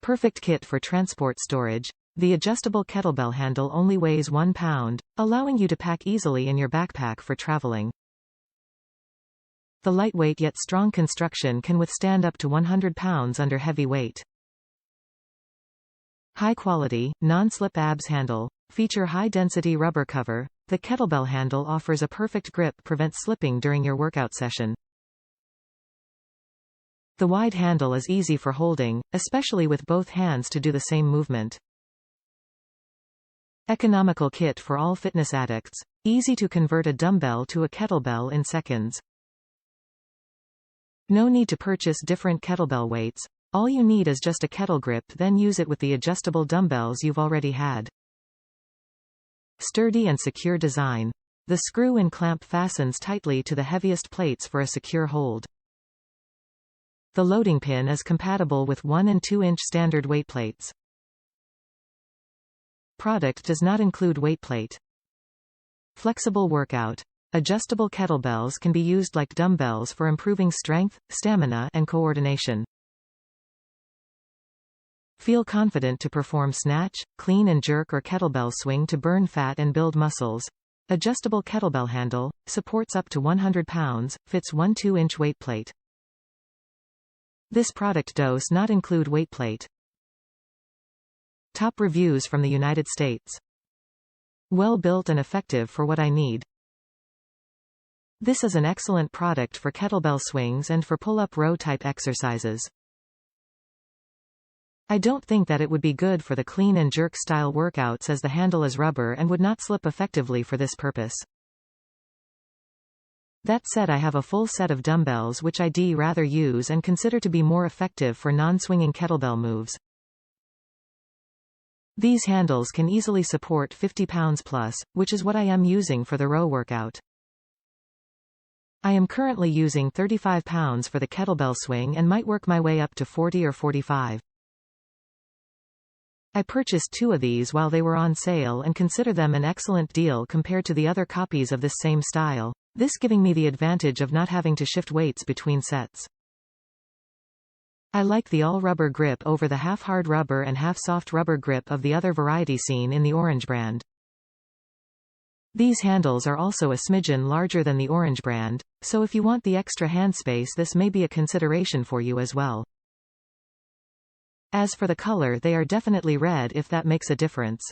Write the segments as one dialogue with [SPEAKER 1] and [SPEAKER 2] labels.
[SPEAKER 1] Perfect kit for transport storage. The adjustable kettlebell handle only weighs 1 pound, allowing you to pack easily in your backpack for traveling. The lightweight yet strong construction can withstand up to 100 pounds under heavy weight. High quality, non-slip ABS handle. Feature high-density rubber cover. The kettlebell handle offers a perfect grip, prevents slipping during your workout session. The wide handle is easy for holding, especially with both hands to do the same movement. Economical kit for all fitness addicts. Easy to convert a dumbbell to a kettlebell in seconds. No need to purchase different kettlebell weights. All you need is just a kettle grip, then use it with the adjustable dumbbells you've already had. Sturdy and secure design. The screw and clamp fastens tightly to the heaviest plates for a secure hold. The loading pin is compatible with 1 and 2-inch standard weight plates. Product does not include weight plate. Flexible workout. Adjustable kettlebells can be used like dumbbells for improving strength, stamina, and coordination. Feel confident to perform snatch, clean and jerk or kettlebell swing to burn fat and build muscles. Adjustable kettlebell handle, supports up to 100 pounds, fits 1 2-inch weight plate. This product does not include weight plate. Top reviews from the United States. Well built and effective for what I need. This is an excellent product for kettlebell swings and for pull-up row type exercises. I don't think that it would be good for the clean and jerk style workouts as the handle is rubber and would not slip effectively for this purpose. That said, I have a full set of dumbbells which I'd rather use and consider to be more effective for non-swinging kettlebell moves. These handles can easily support 50 pounds plus, which is what I am using for the row workout. I am currently using 35 pounds for the kettlebell swing and might work my way up to 40 or 45. I purchased 2 of these while they were on sale and consider them an excellent deal compared to the other copies of this same style, this giving me the advantage of not having to shift weights between sets. I like the all-rubber grip over the half-hard rubber and half-soft rubber grip of the other variety seen in the orange brand. These handles are also a smidgen larger than the orange brand, so if you want the extra hand space, this may be a consideration for you as well. As for the color, they are definitely red if that makes a difference.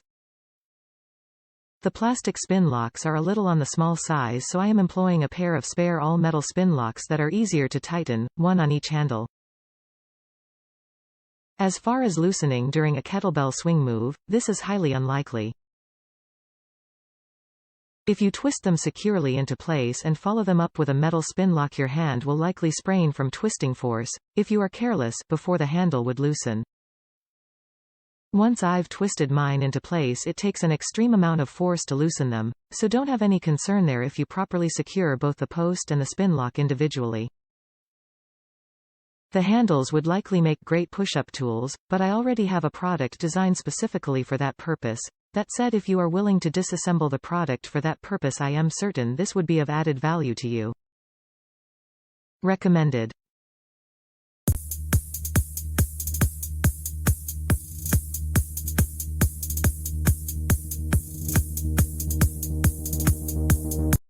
[SPEAKER 1] The plastic spin locks are a little on the small size, so I am employing a pair of spare all-metal spin locks that are easier to tighten, one on each handle. As far as loosening during a kettlebell swing move, this is highly unlikely. If you twist them securely into place and follow them up with a metal spin lock, your hand will likely sprain from twisting force, if you are careless, before the handle would loosen. Once I've twisted mine into place, it takes an extreme amount of force to loosen them, so don't have any concern there if you properly secure both the post and the spin lock individually. The handles would likely make great push-up tools, but I already have a product designed specifically for that purpose. That said, if you are willing to disassemble the product for that purpose, I am certain this would be of added value to you. Recommended.